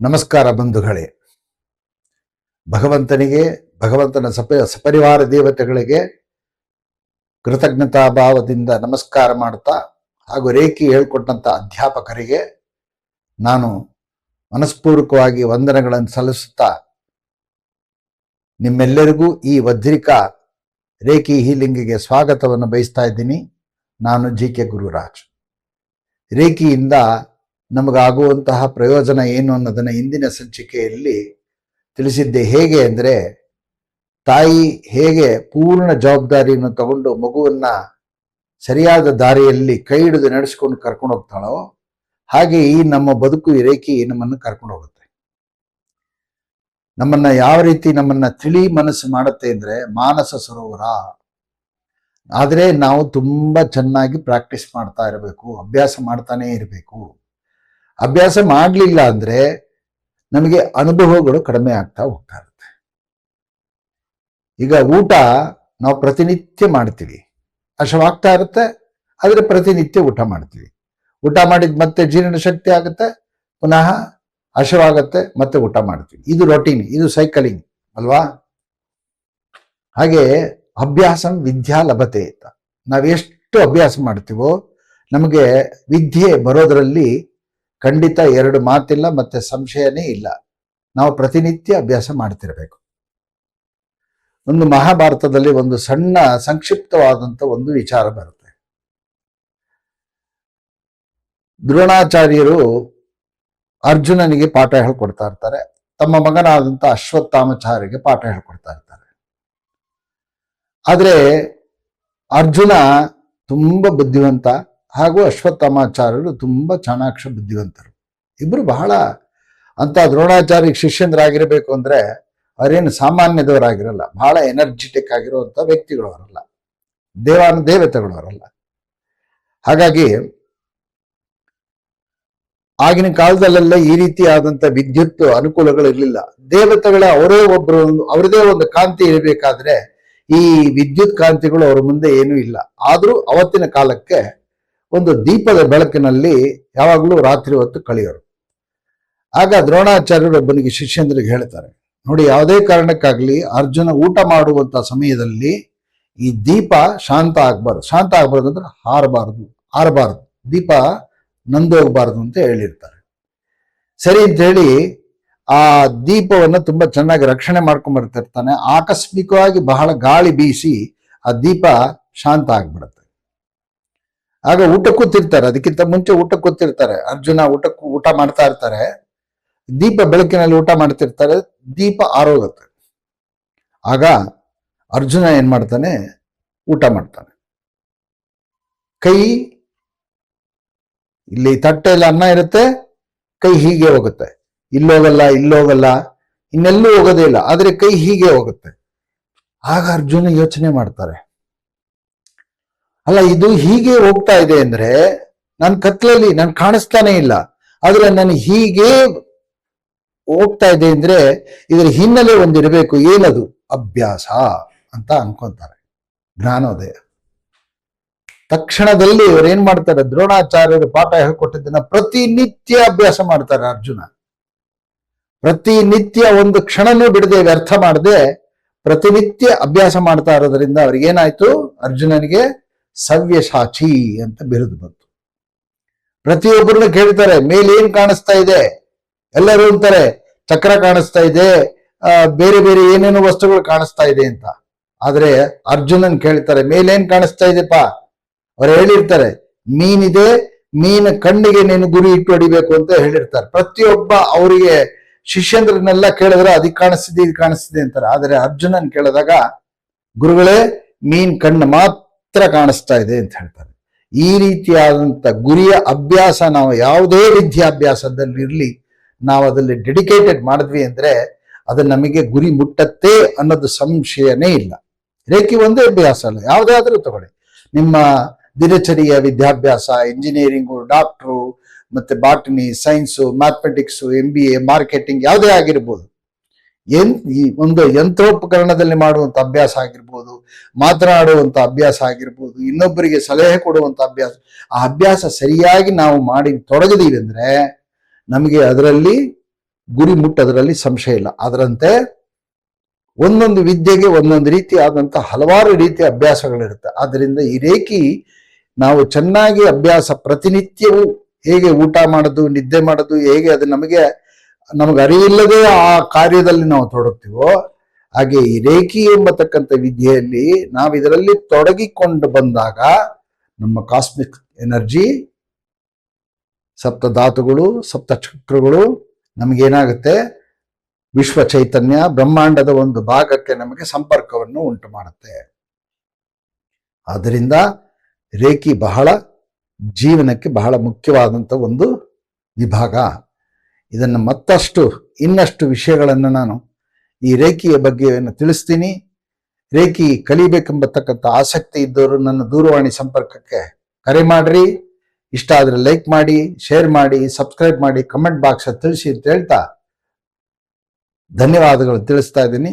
ನಮಸ್ಕಾರ ಬಂಧುಗಳೇ. ಭಗವಂತನಿಗೆ, ಭಗವಂತನ ಸಪರಿವಾರ ದೇವತೆಗಳಿಗೆ ಕೃತಜ್ಞತಾ ಭಾವದಿಂದ ನಮಸ್ಕಾರ ಮಾಡ್ತಾ, ಹಾಗೂ ರೇಖಿ ಹೇಳ್ಕೊಟ್ಟಂಥ ಅಧ್ಯಾಪಕರಿಗೆ ನಾನು ಮನಸ್ಪೂರ್ವಕವಾಗಿ ವಂದನೆಗಳನ್ನು ಸಲ್ಲಿಸುತ್ತಾ ನಿಮ್ಮೆಲ್ಲರಿಗೂ ಈ ವಜ್ರಿಕಾ ರೇಖಿ ಹೀಲಿಂಗಿಗೆ ಸ್ವಾಗತವನ್ನು ಬಯಸ್ತಾ ಇದ್ದೀನಿ. ನಾನು ಜಿ.ಕೆ. ಗುರುರಾಜ್. ರೇಖಿಯಿಂದ ನಮಗಾಗುವಂತಹ ಪ್ರಯೋಜನ ಏನು ಅನ್ನೋದನ್ನು ಇಂದಿನ ಸಂಚಿಕೆಯಲ್ಲಿ ತಿಳಿಸಿದ್ದೆ. ಹೇಗೆ ಅಂದರೆ, ತಾಯಿ ಹೇಗೆ ಪೂರ್ಣ ಜವಾಬ್ದಾರಿಯನ್ನು ತಗೊಂಡು ಮಗುವನ್ನ ಸರಿಯಾದ ದಾರಿಯಲ್ಲಿ ಕೈ ಹಿಡಿದು ನಡೆಸ್ಕೊಂಡು ಕರ್ಕೊಂಡು ಹೋಗ್ತಾಳೋ, ಹಾಗೆ ಈ ನಮ್ಮ ಬದುಕು ಈ ರೇಖಿ ನಮ್ಮನ್ನು ಕರ್ಕೊಂಡು ಹೋಗುತ್ತೆ. ನಮ್ಮನ್ನ ಯಾವ ರೀತಿ ನಮ್ಮನ್ನ ತಿಳಿ ಮನಸ್ಸು ಮಾಡುತ್ತೆ ಅಂದ್ರೆ ಮಾನಸ ಸರೋವರ. ಆದರೆ ನಾವು ತುಂಬಾ ಚೆನ್ನಾಗಿ ಪ್ರಾಕ್ಟೀಸ್ ಮಾಡ್ತಾ ಇರಬೇಕು, ಅಭ್ಯಾಸ ಮಾಡ್ತಾನೆ ಇರಬೇಕು. ಅಭ್ಯಾಸ ಮಾಡಲಿಲ್ಲ ಅಂದ್ರೆ ನಮಗೆ ಅನುಭವಗಳು ಕಡಿಮೆ ಆಗ್ತಾ ಹೋಗ್ತಾ ಇರುತ್ತೆ. ಈಗ ಊಟ ನಾವು ಪ್ರತಿನಿತ್ಯ ಮಾಡ್ತೀವಿ, ಹಸಿವಾಗ್ತಾ ಇರುತ್ತೆ, ಆದರೆ ಪ್ರತಿನಿತ್ಯ ಊಟ ಮಾಡ್ತೀವಿ. ಊಟ ಮಾಡಿದ ಮತ್ತೆ ಜೀರ್ಣ ಶಕ್ತಿ ಆಗುತ್ತೆ, ಪುನಃ ಹಸಿವಾಗತ್ತೆ, ಮತ್ತೆ ಊಟ ಮಾಡ್ತೀವಿ. ಇದು ರೊಟೀನ್, ಇದು ಸೈಕಲಿಂಗ್ ಅಲ್ವಾ? ಹಾಗೆ ಅಭ್ಯಾಸ ವಿದ್ಯಾ ಲಭತೆ ಅಂತ. ನಾವೆಷ್ಟು ಅಭ್ಯಾಸ ಮಾಡ್ತೀವೋ ನಮಗೆ ವಿದ್ಯೆ ಬರೋದರಲ್ಲಿ ಖಂಡಿತ ಎರಡು ಮಾತಿಲ್ಲ, ಮತ್ತೆ ಸಂಶಯನೇ ಇಲ್ಲ. ನಾವು ಪ್ರತಿನಿತ್ಯ ಅಭ್ಯಾಸ ಮಾಡ್ತಿರ್ಬೇಕು. ಒಂದು ಮಹಾಭಾರತದಲ್ಲಿ ಒಂದು ಸಣ್ಣ ಸಂಕ್ಷಿಪ್ತವಾದಂಥ ಒಂದು ವಿಚಾರ ಬರುತ್ತೆ. ದ್ರೋಣಾಚಾರ್ಯರು ಅರ್ಜುನನಿಗೆ ಪಾಠ ಹೇಳ್ಕೊಡ್ತಾ ಇರ್ತಾರೆ, ತಮ್ಮ ಮಗನಾದಂಥ ಅಶ್ವತ್ಥಾಮಾಚಾರ್ಯರಿಗೆ ಪಾಠ ಹೇಳ್ಕೊಡ್ತಾ ಇರ್ತಾರೆ. ಆದರೆ ಅರ್ಜುನ ತುಂಬ ಬುದ್ಧಿವಂತ, ಹಾಗೂ ಅಶ್ವತ್ಥಾಮಾಚಾರ್ಯರು ತುಂಬಾ ಚಾಣಾಕ್ಷ ಬುದ್ಧಿವಂತರು. ಇಬ್ರು ಬಹಳ ಅಂತ ದ್ರೋಣಾಚಾರ್ಯ ಶಿಷ್ಯಂದ್ರಾಗಿರ್ಬೇಕು ಅಂದ್ರೆ ಅವರೇನು ಸಾಮಾನ್ಯದವರಾಗಿರಲ್ಲ, ಬಹಳ ಎನರ್ಜಿಟಿಕ್ ಆಗಿರುವಂತ ವ್ಯಕ್ತಿಗಳು ಅವರಲ್ಲ, ದೇವತೆಗಳು ಅವರಲ್ಲ. ಹಾಗಾಗಿ ಆಗಿನ ಕಾಲದಲ್ಲೆಲ್ಲ ಈ ರೀತಿಯಾದಂಥ ವಿದ್ಯುತ್ ಅನುಕೂಲಗಳು ಇರಲಿಲ್ಲ. ದೇವತೆಗಳ ಅವರದೇ ಒಂದು ಕಾಂತಿ ಇರಬೇಕಾದ್ರೆ ಈ ವಿದ್ಯುತ್ ಕಾಂತಿಗಳು ಅವರ ಮುಂದೆ ಏನೂ ಇಲ್ಲ. ಆದರೂ ಅವತ್ತಿನ ಕಾಲಕ್ಕೆ ಒಂದು ದೀಪದ ಬೆಳಕಿನಲ್ಲಿ ಯಾವಾಗಲೂ ರಾತ್ರಿ ಹೊತ್ತು ಕಳೆಯೋರು. ಆಗ ದ್ರೋಣಾಚಾರ್ಯರು ಒಬ್ಬನಿಗೆ ಶಿಷ್ಯಂದ್ರಿಗೆ ಹೇಳ್ತಾರೆ, ನೋಡಿ, ಯಾವುದೇ ಕಾರಣಕ್ಕಾಗ್ಲಿ ಅರ್ಜುನ ಊಟ ಮಾಡುವಂತ ಸಮಯದಲ್ಲಿ ಈ ದೀಪ ಶಾಂತ ಆಗ್ಬಾರ್ದು ಅಂದ್ರೆ ಆರಬಾರ್ದು, ದೀಪ ನಂದೋಗ್ಬಾರ್ದು ಅಂತ ಹೇಳಿರ್ತಾರೆ. ಸರಿ ಅಂತ ಹೇಳಿ ಆ ದೀಪವನ್ನು ತುಂಬಾ ಚೆನ್ನಾಗಿ ರಕ್ಷಣೆ ಮಾಡ್ಕೊಂಡ್ ಬರ್ತಿರ್ತಾನೆ. ಆಕಸ್ಮಿಕವಾಗಿ ಬಹಳ ಗಾಳಿ ಬೀಸಿ ಆ ದೀಪ ಶಾಂತ ಆಗ್ಬಿಡುತ್ತೆ. ಆಗ ಊಟ ಕೂತಿರ್ತಾರೆ, ಅದಕ್ಕಿಂತ ಮುಂಚೆ ಊಟ ಕೂತಿರ್ತಾರೆ. ಅರ್ಜುನ ಊಟ ಮಾಡ್ತಾ ಇರ್ತಾರೆ, ದೀಪ ಬೆಳಕಿನಲ್ಲಿ ಊಟ ಮಾಡ್ತಿರ್ತಾರೆ, ದೀಪ ಆರೋಗುತ್ತೆ. ಆಗ ಅರ್ಜುನ ಏನ್ ಮಾಡ್ತಾನೆ, ಊಟ ಮಾಡ್ತಾನೆ. ಕೈ ಇಲ್ಲಿ ತಟ್ಟೆಯಲ್ಲಿ ಅನ್ನ ಇರುತ್ತೆ, ಕೈ ಹೀಗೆ ಹೋಗುತ್ತೆ, ಇಲ್ಲೋಗಲ್ಲ, ಇನ್ನೆಲ್ಲೂ ಹೋಗೋದೇ ಇಲ್ಲ, ಆದ್ರೆ ಕೈ ಹೀಗೆ ಹೋಗುತ್ತೆ. ಆಗ ಅರ್ಜುನ ಯೋಚನೆ ಮಾಡ್ತಾರೆ, ಅಲ್ಲ, ಇದು ಹೀಗೆ ಹೋಗ್ತಾ ಇದೆ ಅಂದ್ರೆ ನನ್ನ ಕತ್ಲಲ್ಲಿ ನಾನು ಕಾಣಿಸ್ತಾನೆ ಇಲ್ಲ, ಆದ್ರೆ ನಾನು ಹೀಗೆ ಹೋಗ್ತಾ ಇದೆ ಅಂದ್ರೆ ಇದರ ಹಿನ್ನೆಲೆ ಒಂದಿರಬೇಕು. ಏನದು? ಅಭ್ಯಾಸ ಅಂತ ಅನ್ಕೊಂತಾರೆ. ಜ್ಞಾನೋದಯ ತಕ್ಷಣದಲ್ಲಿ ಇವ್ರು ಏನ್ ಮಾಡ್ತಾರೆ, ದ್ರೋಣಾಚಾರ್ಯರು ಪಾಠ ಹೇಳ್ಕೊಟ್ಟಿದ್ದನ್ನ ಪ್ರತಿನಿತ್ಯ ಅಭ್ಯಾಸ ಮಾಡ್ತಾರೆ. ಅರ್ಜುನ ಪ್ರತಿನಿತ್ಯ ಒಂದು ಕ್ಷಣನೂ ಬಿಡದೆ, ವ್ಯರ್ಥ ಮಾಡದೆ ಪ್ರತಿನಿತ್ಯ ಅಭ್ಯಾಸ ಮಾಡ್ತಾ ಇರೋದ್ರಿಂದ ಅವ್ರಿಗೇನಾಯ್ತು, ಅರ್ಜುನನಿಗೆ ಸವ್ಯಸಾಚಿ ಅಂತ ಬಿರುದು ಬಂತು. ಪ್ರತಿಯೊಬ್ಬರನ್ನ ಕೇಳ್ತಾರೆ, ಮೇಲೇನ್ ಕಾಣಿಸ್ತಾ ಇದೆ? ಎಲ್ಲರೂ ಅಂತಾರೆ ಚಕ್ರ ಕಾಣಿಸ್ತಾ ಇದೆ, ಬೇರೆ ಬೇರೆ ಏನೇನು ವಸ್ತುಗಳು ಕಾಣಿಸ್ತಾ ಇದೆ ಅಂತ. ಆದ್ರೆ ಅರ್ಜುನನ್ ಕೇಳ್ತಾರೆ, ಮೇಲೇನ್ ಕಾಣಿಸ್ತಾ ಇದೆಪ್ಪ? ಅವ್ರು ಹೇಳಿರ್ತಾರೆ, ಮೀನಿದೆ, ಮೀನ ಕಣ್ಣಿಗೆ ನೀನು ಗುರಿ ಇಟ್ಟು ಹೊಡಿಬೇಕು ಅಂತ ಹೇಳಿರ್ತಾರೆ. ಪ್ರತಿಯೊಬ್ಬ ಅವರಿಗೆ ಶಿಷ್ಯಂದ್ರನ್ನೆಲ್ಲ ಕೇಳಿದ್ರೆ ಅದಕ್ಕೆ ಕಾಣಿಸ್ತಿದೆ, ಇದು ಕಾಣಿಸ್ತಿದೆ ಅಂತಾರೆ. ಆದ್ರೆ ಅರ್ಜುನನ್ ಕೇಳಿದಾಗ, ಗುರುಗಳೇ, ಮೀನ್ ಕಣ್ಣು ಮಾತ್ರ ಕಾಣಿಸ್ತಾ ಇದೆ ಅಂತ ಹೇಳ್ತಾರೆ. ಈ ರೀತಿಯಾದಂಥ ಗುರಿಯ ಅಭ್ಯಾಸ ನಾವು ಯಾವುದೇ ವಿದ್ಯಾಭ್ಯಾಸದಲ್ಲಿ ಇರಲಿ, ನಾವು ಅದರಲ್ಲಿ ಡೆಡಿಕೇಟೆಡ್ ಮಾಡಿದ್ವಿ ಅಂದ್ರೆ ಅದು ನಮಗೆ ಗುರಿ ಮುಟ್ಟತ್ತೆ ಅನ್ನೋದು ಸಂಶಯನೇ ಇಲ್ಲ. ರೇಖಿ ಒಂದೇ ಅಭ್ಯಾಸ ಅಲ್ಲ, ಯಾವುದಾದ್ರೂ ತಗೊಳ್ಳಿ. ನಿಮ್ಮ ದಿನಚರಿಯ ವಿದ್ಯಾಭ್ಯಾಸ, ಇಂಜಿನಿಯರಿಂಗು, ಡಾಕ್ಟ್ರು, ಮತ್ತೆ botany, science, mathematics, MBA, marketing, ಯಾವುದೇ ಆಗಿರ್ಬೋದು. ಈ ಒಂದು ಯಂತ್ರೋಪಕರಣದಲ್ಲಿ ಮಾಡುವಂತ ಅಭ್ಯಾಸ ಆಗಿರ್ಬೋದು, ಮಾತನಾಡುವಂತ ಅಭ್ಯಾಸ ಆಗಿರ್ಬೋದು, ಇನ್ನೊಬ್ಬರಿಗೆ ಸಲಹೆ ಕೊಡುವಂತ ಅಭ್ಯಾಸ. ಆ ಅಭ್ಯಾಸ ಸರಿಯಾಗಿ ನಾವು ಮಾಡಿ ತೊಡಗಿದೀವಿ ಅಂದ್ರೆ ನಮಗೆ ಅದರಲ್ಲಿ ಗುರಿ ಮುಟ್ಟೋದ್ರಲ್ಲಿ ಸಂಶಯ ಇಲ್ಲ. ಅದರಂತೆ ಒಂದೊಂದು ವಿದ್ಯೆಗೆ ಒಂದೊಂದು ರೀತಿಯಾದಂತಹ ಹಲವಾರು ರೀತಿಯ ಅಭ್ಯಾಸಗಳಿರುತ್ತೆ. ಆದ್ದರಿಂದ ಈ ರೇಖಿ ನಾವು ಚೆನ್ನಾಗಿ ಅಭ್ಯಾಸ ಪ್ರತಿನಿತ್ಯವೂ ಹೇಗೆ ಊಟ ಮಾಡೋದು, ನಿದ್ದೆ ಮಾಡೋದು, ಹೇಗೆ ಅದು ನಮಗೆ ಅರಿವಿಲ್ಲದೆ ಆ ಕಾರ್ಯದಲ್ಲಿ ನಾವು ತೊಡಗ್ತೀವೋ, ಹಾಗೆ ಈ ರೇಖಿ ಎಂಬತಕ್ಕಂಥ ವಿದ್ಯೆಯಲ್ಲಿ ನಾವು ಇದರಲ್ಲಿ ತೊಡಗಿಕೊಂಡು ಬಂದಾಗ ನಮ್ಮ ಕಾಸ್ಮಿಕ್ ಎನರ್ಜಿ, ಸಪ್ತ ಧಾತುಗಳು, ಸಪ್ತ ಚಕ್ರಗಳು ನಮಗೇನಾಗುತ್ತೆ, ವಿಶ್ವ ಚೈತನ್ಯ ಬ್ರಹ್ಮಾಂಡದ ಒಂದು ಭಾಗಕ್ಕೆ ನಮಗೆ ಸಂಪರ್ಕವನ್ನು ಉಂಟು ಮಾಡುತ್ತೆ. ಆದ್ದರಿಂದ ರೇಖಿ ಬಹಳ ಜೀವನಕ್ಕೆ ಬಹಳ ಮುಖ್ಯವಾದಂಥ ಒಂದು ವಿಭಾಗ. ಇದನ್ನು ಇನ್ನಷ್ಟು ವಿಷಯಗಳನ್ನು ನಾನು ಈ ರೇಖಿಯ ಬಗ್ಗೆ ತಿಳಿಸ್ತೀನಿ. ರೇಖಿ ಕಲಿಬೇಕೆಂಬತಕ್ಕಂಥ ಆಸಕ್ತಿ ಇದ್ದವರು ನನ್ನ ದೂರವಾಣಿ ಸಂಪರ್ಕಕ್ಕೆ ಕರೆ ಮಾಡ್ರಿ. ಇಷ್ಟ ಆದರೆ ಲೈಕ್ ಮಾಡಿ, ಶೇರ್ ಮಾಡಿ, ಸಬ್ಸ್ಕ್ರೈಬ್ ಮಾಡಿ, ಕಮೆಂಟ್ ಬಾಕ್ಸ್ ತಿಳಿಸಿ ಅಂತ ಹೇಳ್ತಾ ಧನ್ಯವಾದಗಳು ತಿಳಿಸ್ತಾ ಇದ್ದೀನಿ.